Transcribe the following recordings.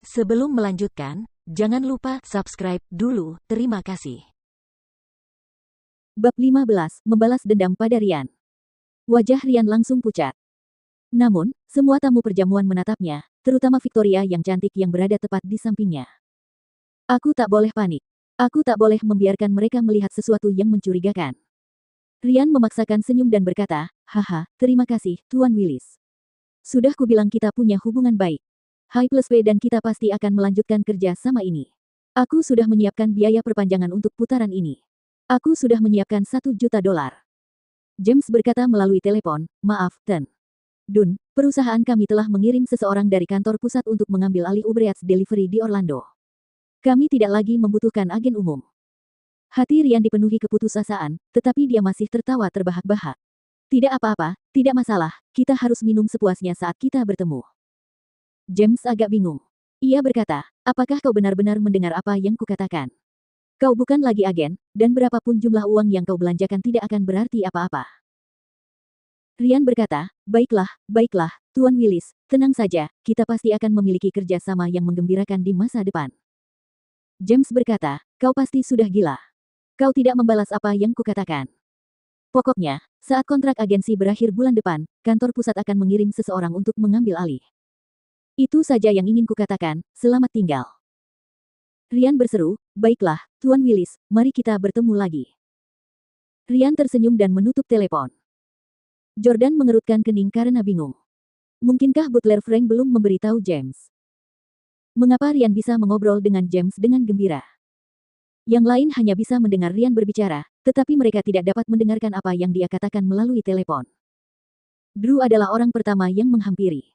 Sebelum melanjutkan, jangan lupa subscribe dulu. Terima kasih. Bab 15, Membalas Dendam pada Rian. Wajah Rian langsung pucat. Namun, semua tamu perjamuan menatapnya, terutama Victoria yang cantik yang berada tepat di sampingnya. Aku tak boleh panik. Aku tak boleh membiarkan mereka melihat sesuatu yang mencurigakan. Rian memaksakan senyum dan berkata, haha, terima kasih, Tuan Willis. Sudah kubilang kita punya hubungan baik. High plus P dan kita pasti akan melanjutkan kerja sama ini. Aku sudah menyiapkan biaya perpanjangan untuk putaran ini. Aku sudah menyiapkan $1 juta. James berkata melalui telepon, maaf, Ten. Dun, perusahaan kami telah mengirim seseorang dari kantor pusat untuk mengambil alih Uber Eats Delivery di Orlando. Kami tidak lagi membutuhkan agen umum. Hati Rian dipenuhi keputusasaan, tetapi dia masih tertawa terbahak-bahak. Tidak apa-apa, tidak masalah, kita harus minum sepuasnya saat kita bertemu. James agak bingung. Ia berkata, apakah kau benar-benar mendengar apa yang kukatakan? Kau bukan lagi agen, dan berapapun jumlah uang yang kau belanjakan tidak akan berarti apa-apa. Rian berkata, baiklah, Tuan Willis, tenang saja, kita pasti akan memiliki kerjasama yang menggembirakan di masa depan. James berkata, kau pasti sudah gila. Kau tidak membalas apa yang kukatakan. Pokoknya, saat kontrak agensi berakhir bulan depan, kantor pusat akan mengirim seseorang untuk mengambil alih. Itu saja yang ingin kukatakan, selamat tinggal. Rian berseru, baiklah, Tuan Willis, mari kita bertemu lagi. Rian tersenyum dan menutup telepon. Jordan mengerutkan kening karena bingung. Mungkinkah Butler Frank belum memberitahu James? Mengapa Rian bisa mengobrol dengan James dengan gembira? Yang lain hanya bisa mendengar Rian berbicara, tetapi mereka tidak dapat mendengarkan apa yang dia katakan melalui telepon. Drew adalah orang pertama yang menghampiri.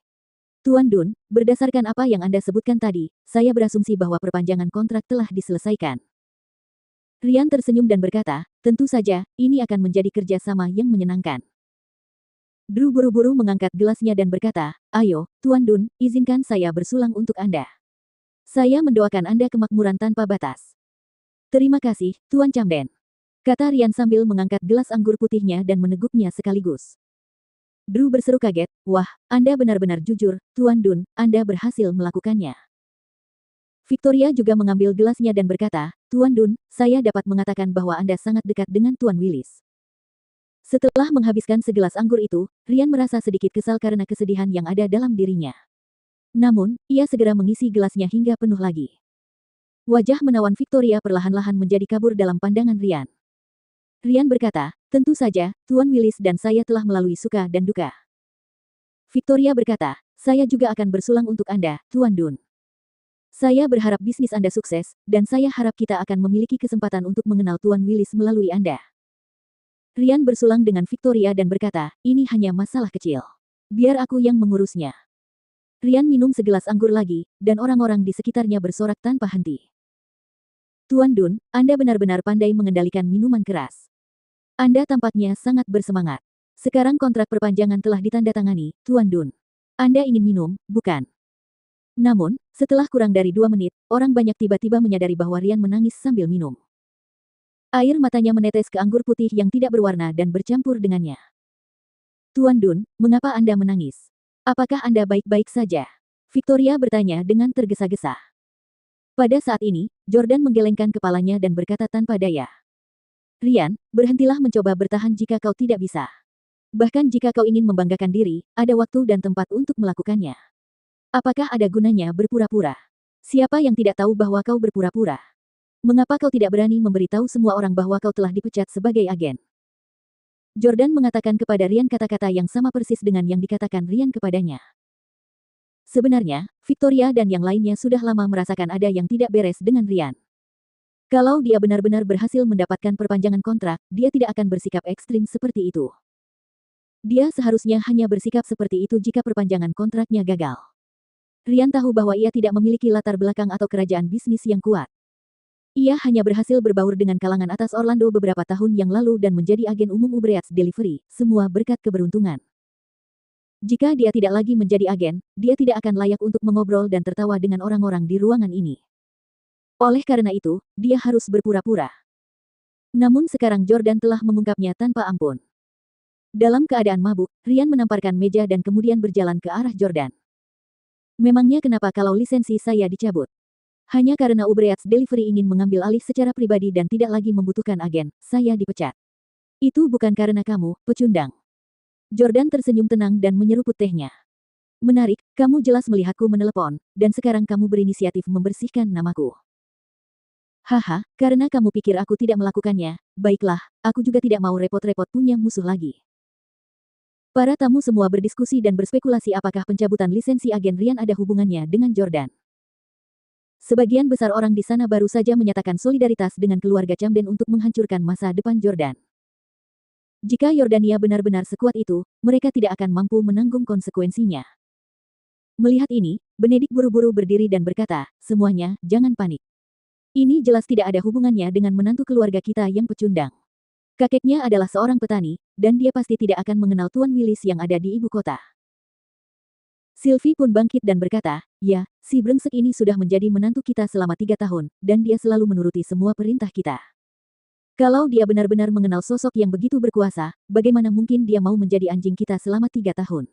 Tuan Dun, berdasarkan apa yang Anda sebutkan tadi, saya berasumsi bahwa perpanjangan kontrak telah diselesaikan. Rian tersenyum dan berkata, tentu saja, ini akan menjadi kerjasama yang menyenangkan. Drew buru-buru mengangkat gelasnya dan berkata, ayo, Tuan Dun, izinkan saya bersulang untuk Anda. Saya mendoakan Anda kemakmuran tanpa batas. Terima kasih, Tuan Camden. Kata Rian sambil mengangkat gelas anggur putihnya dan meneguknya sekaligus. Drew berseru kaget, wah, Anda benar-benar jujur, Tuan Dun, Anda berhasil melakukannya. Victoria juga mengambil gelasnya dan berkata, Tuan Dun, saya dapat mengatakan bahwa Anda sangat dekat dengan Tuan Willis. Setelah menghabiskan segelas anggur itu, Rian merasa sedikit kesal karena kesedihan yang ada dalam dirinya. Namun, ia segera mengisi gelasnya hingga penuh lagi. Wajah menawan Victoria perlahan-lahan menjadi kabur dalam pandangan Rian. Rian berkata, tentu saja, Tuan Willis dan saya telah melalui suka dan duka. Victoria berkata, saya juga akan bersulang untuk Anda, Tuan Dun. Saya berharap bisnis Anda sukses, dan saya harap kita akan memiliki kesempatan untuk mengenal Tuan Willis melalui Anda. Rian bersulang dengan Victoria dan berkata, ini hanya masalah kecil. Biar aku yang mengurusnya. Rian minum segelas anggur lagi, dan orang-orang di sekitarnya bersorak tanpa henti. Tuan Dun, Anda benar-benar pandai mengendalikan minuman keras. Anda tampaknya sangat bersemangat. Sekarang kontrak perpanjangan telah ditandatangani, Tuan Dun. Anda ingin minum, bukan? Namun, setelah kurang dari 2 menit, orang banyak tiba-tiba menyadari bahwa Rian menangis sambil minum. Air matanya menetes ke anggur putih yang tidak berwarna dan bercampur dengannya. Tuan Dun, mengapa Anda menangis? Apakah Anda baik-baik saja? Victoria bertanya dengan tergesa-gesa. Pada saat ini, Jordan menggelengkan kepalanya dan berkata tanpa daya. Rian, berhentilah mencoba bertahan jika kau tidak bisa. Bahkan jika kau ingin membanggakan diri, ada waktu dan tempat untuk melakukannya. Apakah ada gunanya berpura-pura? Siapa yang tidak tahu bahwa kau berpura-pura? Mengapa kau tidak berani memberitahu semua orang bahwa kau telah dipecat sebagai agen? Jordan mengatakan kepada Rian kata-kata yang sama persis dengan yang dikatakan Rian kepadanya. Sebenarnya, Victoria dan yang lainnya sudah lama merasakan ada yang tidak beres dengan Rian. Kalau dia benar-benar berhasil mendapatkan perpanjangan kontrak, dia tidak akan bersikap ekstrim seperti itu. Dia seharusnya hanya bersikap seperti itu jika perpanjangan kontraknya gagal. Rian tahu bahwa ia tidak memiliki latar belakang atau kerajaan bisnis yang kuat. Ia hanya berhasil berbaur dengan kalangan atas Orlando beberapa tahun yang lalu dan menjadi agen umum Uber Eats Delivery, semua berkat keberuntungan. Jika dia tidak lagi menjadi agen, dia tidak akan layak untuk mengobrol dan tertawa dengan orang-orang di ruangan ini. Oleh karena itu, dia harus berpura-pura. Namun sekarang Jordan telah mengungkapnya tanpa ampun. Dalam keadaan mabuk, Rian menamparkan meja dan kemudian berjalan ke arah Jordan. Memangnya kenapa kalau lisensi saya dicabut? Hanya karena Uber Eats Delivery ingin mengambil alih secara pribadi dan tidak lagi membutuhkan agen, saya dipecat. Itu bukan karena kamu, pecundang. Jordan tersenyum tenang dan menyeruput tehnya. Menarik, kamu jelas melihatku menelepon, dan sekarang kamu berinisiatif membersihkan namaku. Haha, karena kamu pikir aku tidak melakukannya, baiklah, aku juga tidak mau repot-repot punya musuh lagi. Para tamu semua berdiskusi dan berspekulasi apakah pencabutan lisensi agen Rian ada hubungannya dengan Jordan. Sebagian besar orang di sana baru saja menyatakan solidaritas dengan keluarga Camden untuk menghancurkan masa depan Jordan. Jika Yordania benar-benar sekuat itu, mereka tidak akan mampu menanggung konsekuensinya. Melihat ini, Benedik buru-buru berdiri dan berkata, semuanya, jangan panik. Ini jelas tidak ada hubungannya dengan menantu keluarga kita yang pecundang. Kakeknya adalah seorang petani, dan dia pasti tidak akan mengenal Tuan Willis yang ada di ibu kota. Sylvie pun bangkit dan berkata, ya, si brengsek ini sudah menjadi menantu kita selama 3 tahun, dan dia selalu menuruti semua perintah kita. Kalau dia benar-benar mengenal sosok yang begitu berkuasa, bagaimana mungkin dia mau menjadi anjing kita selama 3 tahun?